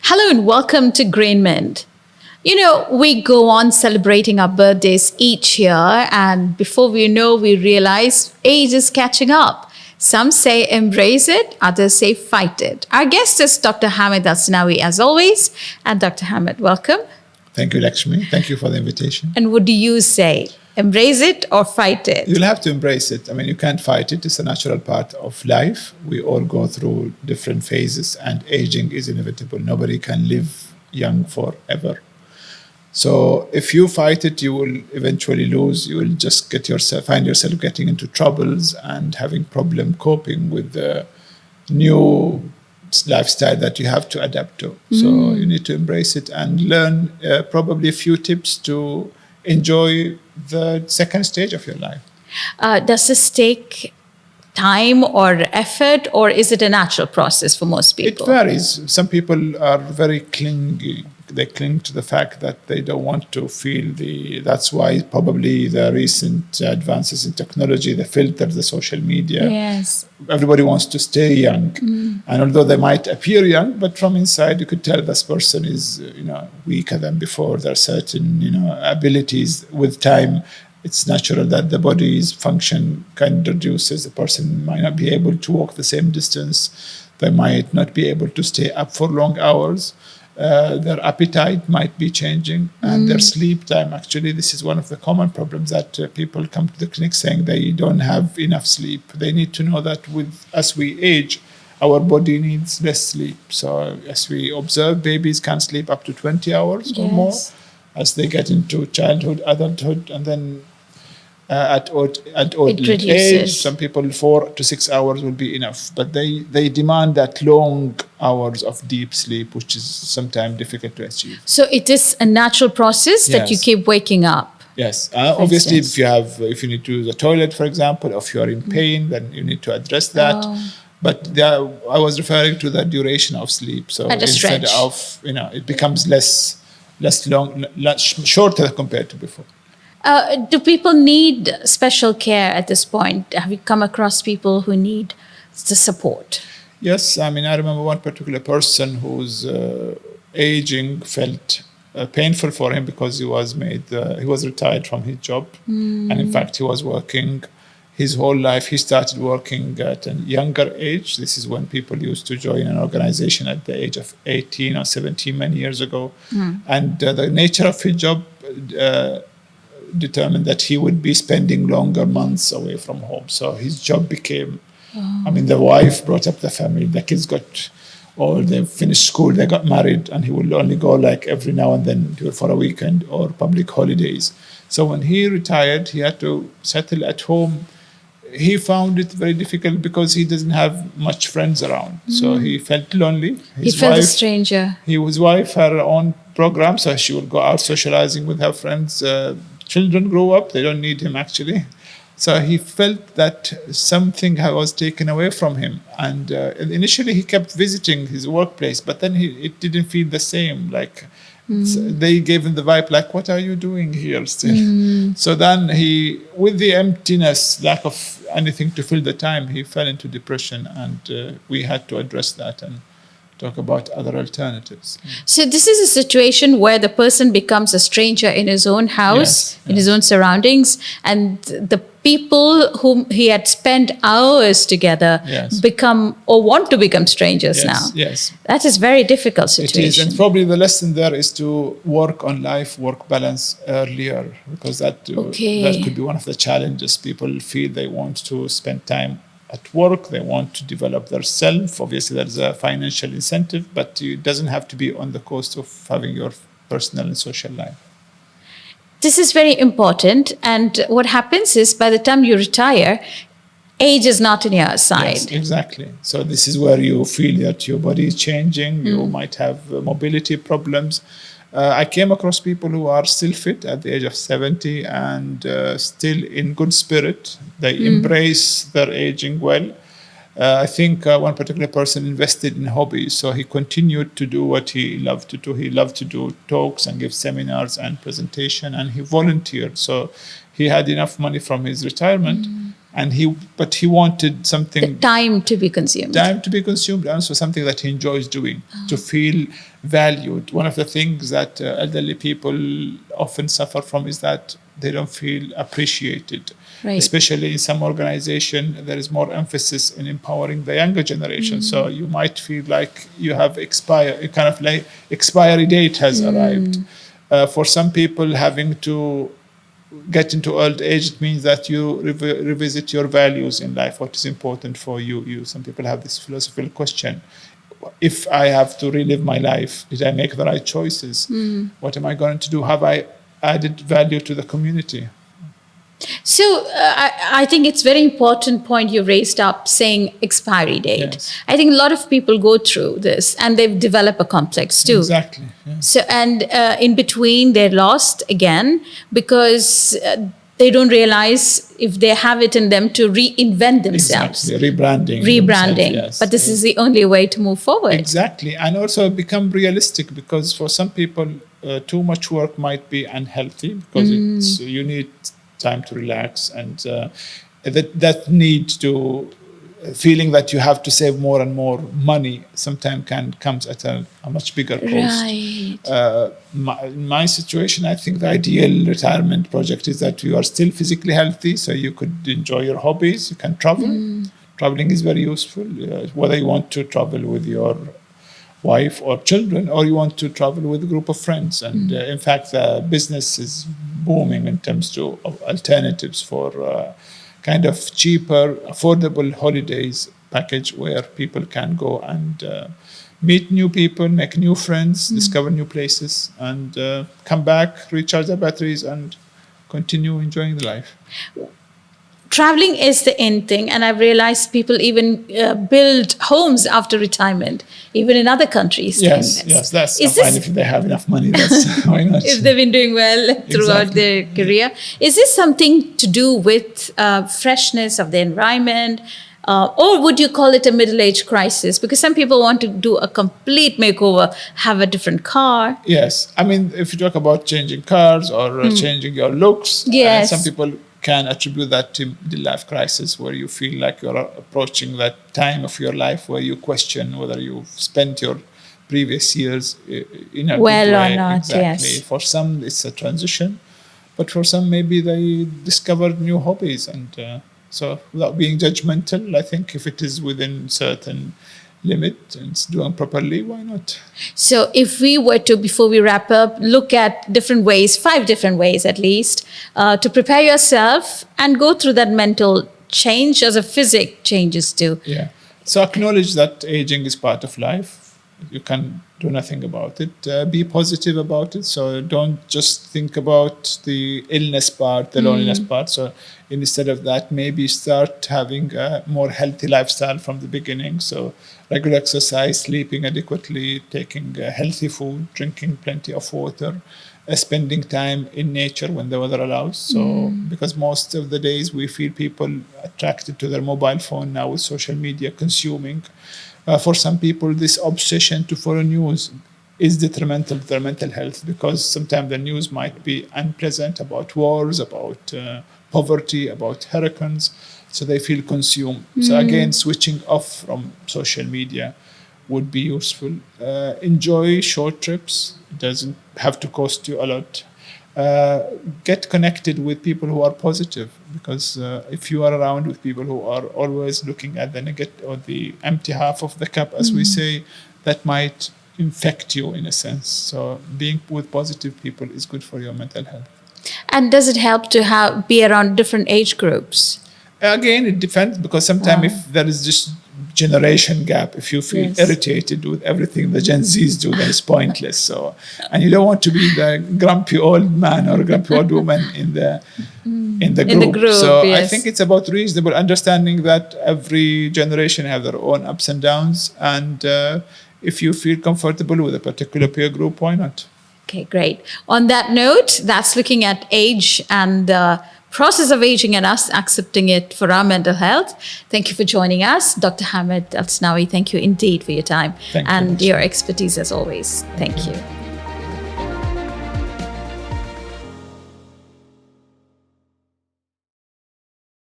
Hello and welcome to Greenment. We go on celebrating our birthdays each year, and before we know, we realize age is catching up. Some say embrace it, others say fight it. Our guest is Dr. Hamed Al Sinawi, as always. And Dr. Hamed, welcome. Thank you, Lakshmi. Thank you for the invitation. And what do you say? Embrace it or fight it? You'll have to embrace it. I mean, you can't fight it. It's a natural part of life. We all go through different phases, and aging is inevitable. Nobody can live young forever. So if you fight it, you will eventually lose. You will just find yourself getting into troubles and having problem coping with the new lifestyle that you have to adapt to. So you need to embrace it and learn probably a few tips to enjoy the second stage of your life. Does this take time or effort, or is it a natural process for most people? It varies. Some people are very clingy. They cling to the fact that they don't want to feel that's why probably the recent advances in technology, the filters, the social media. Yes. Everybody wants to stay young. And although they might appear young, but from inside you could tell this person is, weaker than before. There are certain, abilities with time. It's natural that the body's function kind of reduces. The person might not be able to walk the same distance. They might not be able to stay up for long hours. Their appetite might be changing, and their sleep time. Actually, this is one of the common problems that people come to the clinic saying they don't have enough sleep. They need to know that as we age, our body needs less sleep. So as we observe, babies can sleep up to 20 hours or more as they get into childhood, adulthood, and then at old age, some people 4 to 6 hours will be enough. But they demand that long hours of deep sleep, which is sometimes difficult to achieve. So it is a natural process that you keep waking up. Yes. Obviously, if you need to use the toilet, for example, or if you are in pain, then you need to address that. But I was referring to the duration of sleep. So instead of, it becomes less long, shorter compared to before. Do people need special care at this point? Have you come across people who need the support? Yes, I remember one particular person whose aging felt painful for him because he was retired from his job. And in fact, he was working his whole life. He started working at a younger age. This is when people used to join an organization at the age of 18 or 17 many years ago. And the nature of his job determined that he would be spending longer months away from home. So his job became, the wife brought up the family, the kids they finished school, they got married, and he would only go like every now and then for a weekend or public holidays. So when he retired, he had to settle at home. He found it very difficult because he doesn't have much friends around. So he felt lonely. He felt a stranger. His wife had her own program, so she would go out socializing with her friends. Children grow up, they don't need him actually. So he felt that something was taken away from him. And initially he kept visiting his workplace, but then it didn't feel the same. They gave him the vibe like, what are you doing here still? So then with the emptiness, lack of anything to fill the time, he fell into depression, and we had to address that and talk about other alternatives. So this is a situation where the person becomes a stranger in his own house, in his own surroundings, and the people whom he had spent hours together become or want to become strangers now. Yes. That is a very difficult situation. It is, and probably the lesson there is to work on life-work balance earlier, because that could be one of the challenges. People feel they want to spend time at work, they want to develop their self. Obviously, there's a financial incentive, but it doesn't have to be on the cost of having your personal and social life. This is very important. And what happens is by the time you retire, age is not on your side. Yes, exactly. So this is where you feel that your body is changing. You might have mobility problems. I came across people who are still fit at the age of 70 and still in good spirit. They embrace their aging well. I think one particular person invested in hobbies, so he continued to do what he loved to do. He loved to do talks and give seminars and presentation, and he volunteered. So he had enough money from his retirement, but he wanted something. The time to be consumed. Time to be consumed, and also something that he enjoys doing, to feel valued. One of the things that elderly people often suffer from is that they don't feel appreciated. Right. Especially in some organization, there is more emphasis in empowering the younger generation. So you might feel like you have expiry date has arrived. For some people, having to get into old age, it means that you revisit your values in life, what is important for you. Some people have this philosophical question. If I have to relive my life, did I make the right choices? What am I going to do? Have I added value to the community? So I think it's very important point you raised up, saying expiry date. Yes. I think a lot of people go through this and they've developed a complex too. Exactly. Yeah. So and in between they're lost again because they don't realize if they have it in them to reinvent themselves. Exactly. Rebranding. Yes. But this is the only way to move forward. Exactly. And also become realistic, because for some people, too much work might be unhealthy, because you need time to relax, and that need to feeling that you have to save more and more money sometimes comes at a much bigger cost. Right. In my situation, I think the ideal retirement project is that you are still physically healthy, so you could enjoy your hobbies, you can travel. Traveling is very useful, whether you want to travel with your wife or children, or you want to travel with a group of friends. And in fact, the business is booming in terms of alternatives for kind of cheaper, affordable holidays package where people can go and meet new people, make new friends, discover new places, and come back, recharge their batteries, and continue enjoying the life. Traveling is the end thing, and I've realized people even build homes after retirement, even in other countries. Yes, that's fine if they have enough money. That's why not? If they've been doing well throughout their career. Is this something to do with freshness of the environment, or would you call it a middle-age crisis? Because some people want to do a complete makeover, have a different car. Yes, I mean, if you talk about changing cars or changing your looks, yes, some people can attribute that to the life crisis, where you feel like you're approaching that time of your life where you question whether you've spent your previous years in a well good way. Or not. Exactly. Yes. For some, it's a transition, but for some, maybe they discovered new hobbies. And so, without being judgmental, I think if it is within certain limit and it's doing properly, why not? So if we were to, before we wrap up, look at different ways, 5 different ways at least, to prepare yourself and go through that mental change as a physic changes too. Yeah. So acknowledge that aging is part of life. You can do nothing about it. Be positive about it. So don't just think about the illness part, the loneliness part. So instead of that, maybe start having a more healthy lifestyle from the beginning. So regular exercise, sleeping adequately, taking healthy food, drinking plenty of water, spending time in nature when the weather allows. So because most of the days we feel people attracted to their mobile phone now with social media consuming. For some people, this obsession to follow news is detrimental to their mental health, because sometimes the news might be unpleasant about wars, about poverty, about hurricanes, so they feel consumed. So again, switching off from social media would be useful. Enjoy short trips. It doesn't have to cost you a lot. Get connected with people who are positive, because if you are around with people who are always looking at the negative or the empty half of the cup, as we say, that might infect you in a sense. So being with positive people is good for your mental health. And does it help to be around different age groups? Again, it depends, because sometimes if there is just generation gap, if you feel irritated with everything the Gen Zs do, then it's pointless. So, and you don't want to be the grumpy old man or grumpy old woman in the group. So I think it's about reasonable understanding that every generation have their own ups and downs, and if you feel comfortable with a particular peer group, why not? Okay, great. On that note, that's looking at age and the process of aging and us accepting it for our mental health. Thank you for joining us, Dr. Hamed Al Sinawi. Thank you indeed for your time and your expertise as always. Thank you.